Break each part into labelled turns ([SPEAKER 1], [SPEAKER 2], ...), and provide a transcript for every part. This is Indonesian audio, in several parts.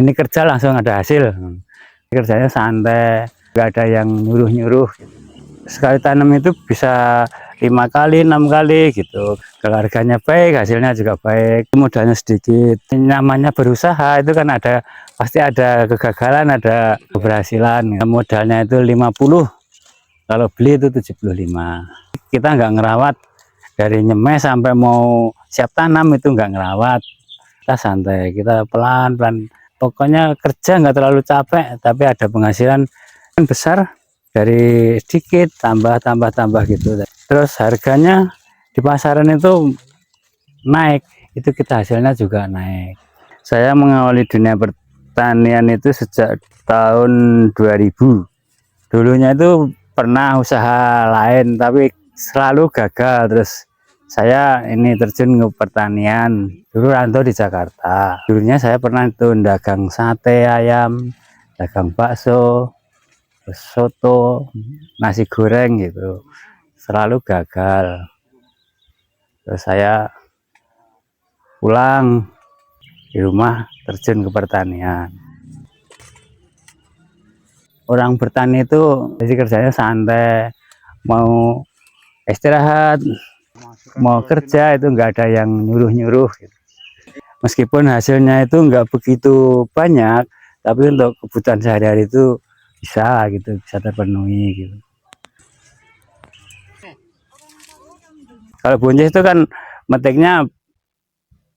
[SPEAKER 1] Ini kerja langsung ada hasil. Kerjanya santai, nggak ada yang nyuruh-nyuruh. Sekali tanam itu bisa 5 kali, 6 kali gitu. Kalau harganya baik, hasilnya juga baik. Modalnya sedikit. Namanya berusaha itu kan ada, pasti ada kegagalan, ada keberhasilan. Modalnya itu 50, kalau beli itu 75. Kita nggak ngerawat, dari nyemai sampai mau siap tanam itu nggak ngerawat. Kita santai, kita pelan-pelan. Pokoknya kerja nggak terlalu capek, tapi ada penghasilan besar dari sedikit tambah gitu. Terus harganya di pasaran itu naik, itu kita hasilnya juga naik. Saya mengawali dunia pertanian itu sejak tahun 2000. Dulunya itu pernah usaha lain tapi selalu gagal. Terus saya ini terjun ke pertanian. Dulu rantau di Jakarta. Dulunya saya pernah itu dagang sate ayam, dagang bakso, soto, nasi goreng gitu. Selalu gagal. Terus saya pulang di rumah terjun ke pertanian. Orang bertani itu jadi kerjanya santai, mau istirahat, mau kerja itu nggak ada yang nyuruh-nyuruh gitu. Meskipun hasilnya itu nggak begitu banyak, tapi untuk kebutuhan sehari-hari itu bisa gitu, bisa terpenuhi gitu. Kalau buncis itu kan metiknya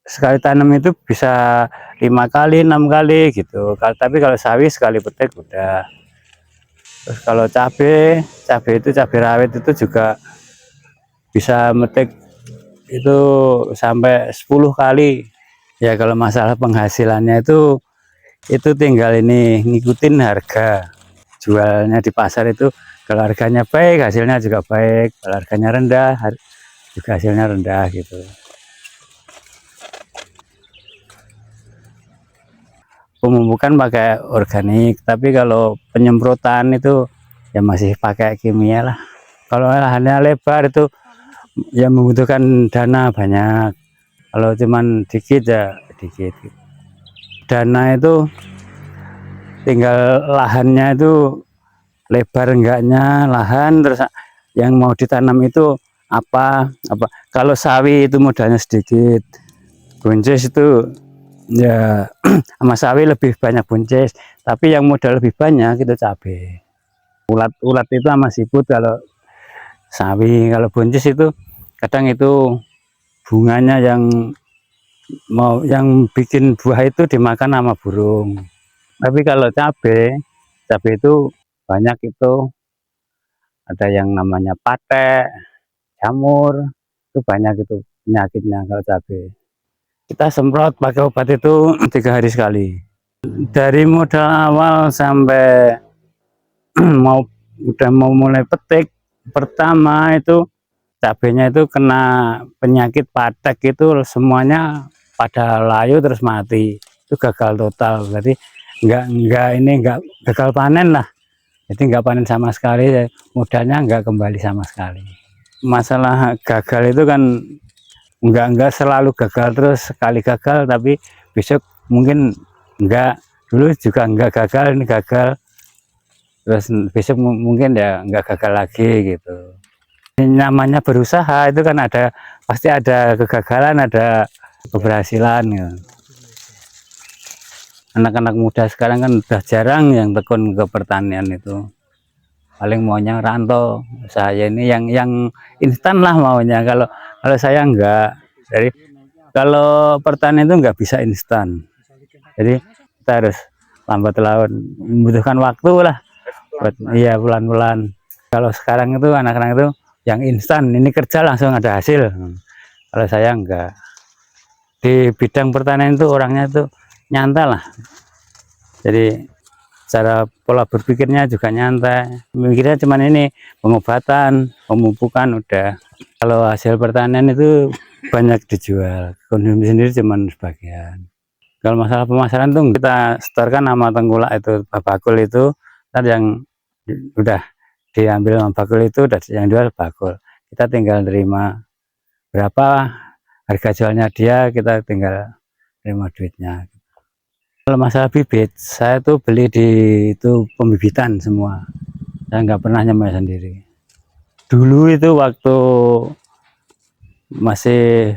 [SPEAKER 1] sekali tanam itu bisa 5 kali, 6 kali gitu. Tapi kalau sawi sekali petik udah. Terus kalau cabai itu cabai rawit itu juga bisa metik itu sampai 10 kali. Ya kalau masalah penghasilannya itu tinggal ini ngikutin harga jualnya di pasar itu. Kalau harganya baik, hasilnya juga baik. Kalau harganya rendah, juga hasilnya rendah gitu. Pemupukan pakai organik, tapi kalau penyemprotan itu ya masih pakai kimia lah. Kalau lahannya lebar itu ya membutuhkan dana banyak. Kalau cuman dikit ya dikit. Dana itu tinggal lahannya itu lebar enggaknya lahan, terus yang mau ditanam itu apa. Kalau sawi itu modalnya sedikit, buncis itu ya sama sawi lebih banyak buncis, tapi yang modal lebih banyak itu cabai. Ulat itu sama siput kalau sawi. Kalau buncis itu kadang itu bunganya yang bikin buah itu dimakan sama burung. Tapi kalau cabai itu banyak, itu ada yang namanya patek, jamur, itu banyak itu penyakitnya kalau cabai. Kita semprot pakai obat itu 3 hari sekali. Dari modal awal sampai udah mau mulai petik pertama itu cabenya itu kena penyakit patek, itu semuanya pada layu terus mati. Itu gagal total. Berarti nggak gagal panen lah. Jadi nggak panen sama sekali, modalnya nggak kembali sama sekali. Masalah gagal itu kan nggak selalu gagal, terus sekali gagal tapi besok mungkin nggak. Dulu juga nggak gagal, ini gagal, terus besok mungkin ya nggak gagal lagi gitu. Namanya berusaha itu kan ada, pasti ada kegagalan, ada keberhasilan gitu. Anak-anak muda sekarang kan udah jarang yang tekun ke pertanian itu, paling maunya rantau. Saya ini yang instan lah maunya. Kalau saya enggak. Jadi kalau pertanian itu nggak bisa instan, jadi kita harus lambat laun, membutuhkan waktu lah buat, iya, bulan-bulan. Kalau sekarang itu anak-anak itu yang instan, ini kerja langsung ada hasil. Kalau saya enggak. Di bidang pertanian itu orangnya itu nyantai lah. Jadi cara pola berpikirnya juga nyantai. Mikirnya cuman ini pengobatan, pemupukan udah. Kalau hasil pertanian itu banyak dijual, konsumsi sendiri cuman sebagian. Kalau masalah pemasaran tuh kita setorkan sama tengkulak itu, bakul itu, ntar yang udah diambil sama bakul itu udah yang jual bakul. Kita tinggal terima berapa harga jualnya dia, kita tinggal terima duitnya. Kalau masalah bibit, saya tuh beli di itu pembibitan semua. Saya nggak pernah nyemai sendiri. Dulu itu waktu masih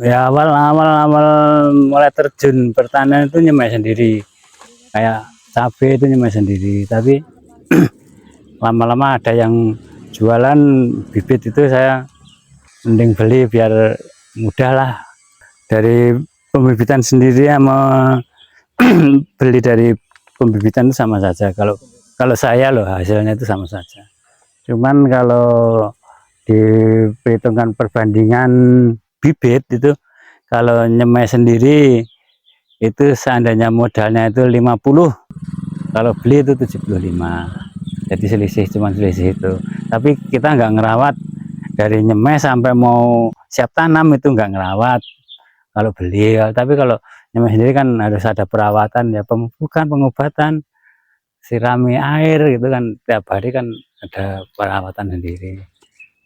[SPEAKER 1] ya awal mulai terjun pertanian itu nyemai sendiri. Kayak cabai itu nyemai sendiri. Tapi lama-lama ada yang jualan bibit itu saya mending beli biar mudah lah. Dari pembibitan sendiri sama beli dari pembibitan itu sama saja. Kalau kalau saya loh hasilnya itu sama saja. Cuman kalau diperhitungkan perbandingan bibit itu, kalau nyemai sendiri itu seandainya modalnya itu 50, kalau beli itu 75. Jadi selisih, cuma selisih itu. Tapi kita nggak ngerawat dari nyemai sampai mau siap tanam itu nggak ngerawat kalau beli. Tapi kalau nyemai sendiri kan harus ada perawatan ya, pemupukan, pengobatan, sirami air gitu kan, tiap hari kan ada perawatan sendiri.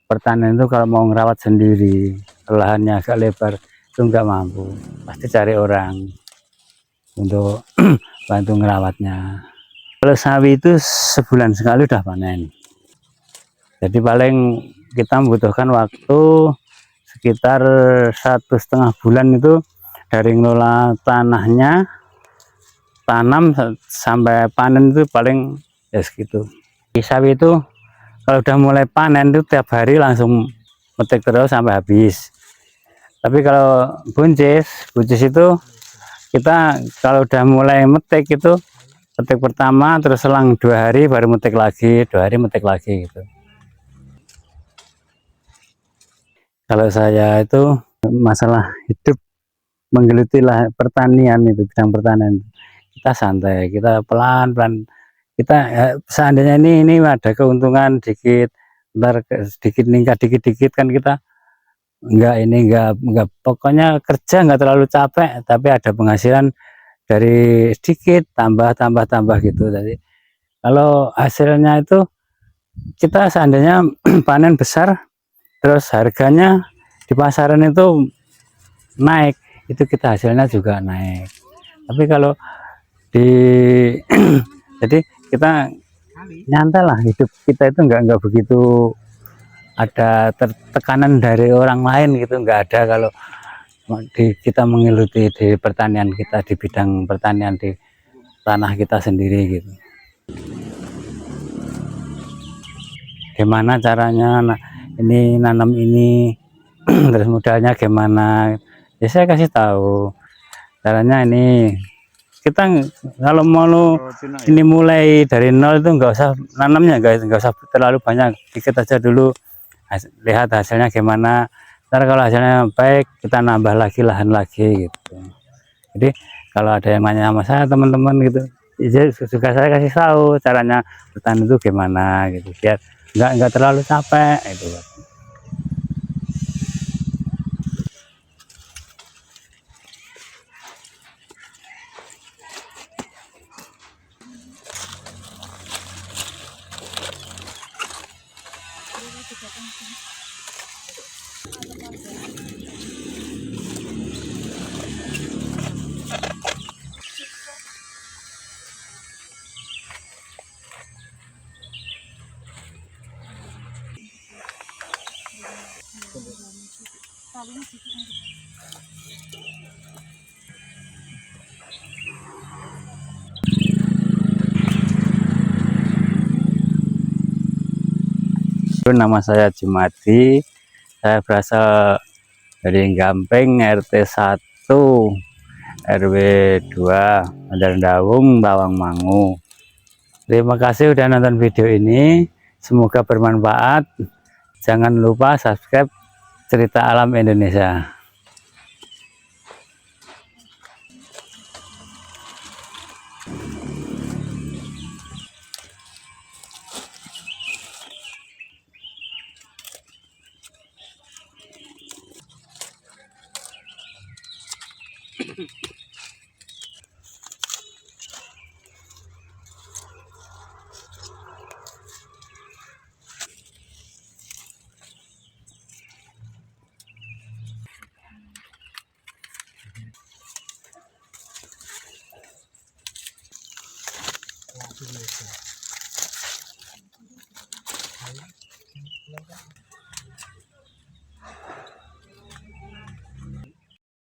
[SPEAKER 1] Pertanian itu kalau mau ngerawat sendiri, lahannya agak lebar itu nggak mampu, pasti cari orang untuk bantu ngerawatnya. Kalau sawi itu sebulan sekali udah panen, jadi paling kita membutuhkan waktu sekitar 1,5 bulan itu dari ngelola tanahnya, tanam sampai panen itu paling ya segitu. Di sawi itu kalau udah mulai panen itu tiap hari langsung metik terus sampai habis. Tapi kalau buncis itu kita kalau udah mulai metik itu metik pertama, terus selang 2 hari baru metik lagi, 2 hari metik lagi gitu. Kalau saya itu masalah hidup menggeluti lah pertanian, itu bidang pertanian, kita santai, kita pelan-pelan, kita ya, seandainya ini ada keuntungan dikit, ntar sedikit meningkat dikit-dikit kan kita enggak pokoknya kerja nggak terlalu capek, tapi ada penghasilan dari sedikit tambah gitu. Jadi kalau hasilnya itu kita seandainya panen besar terus harganya di pasaran itu naik, itu kita hasilnya juga naik. Tapi kalau di jadi kita nyantai lah, hidup kita itu nggak begitu ada tekanan dari orang lain gitu, nggak ada. Kalau kita menggeluti di pertanian kita, di bidang pertanian di tanah kita sendiri gitu. Gimana caranya ini nanam ini terus modalnya gimana, ya saya kasih tahu caranya ini. Kita kalau mau ini mulai dari nol itu nggak usah nanamnya, nggak usah terlalu banyak, dikit aja dulu, lihat hasilnya gimana. Ntar kalau hasilnya baik kita nambah lagi lahan lagi gitu. Jadi kalau ada yang nanya sama saya teman-teman gitu, ya juga saya kasih tahu caranya bertani itu gimana gitu, biar nggak terlalu capek itu. Nama saya Jumadi, saya berasal dari Gampeng, RT 1 RW 2 Bandarndawung, Tawangmangu. Terima kasih udah nonton video ini, semoga bermanfaat. Jangan lupa subscribe Cerita Alam Indonesia.
[SPEAKER 2] Itu biasa. Ayo, silakan.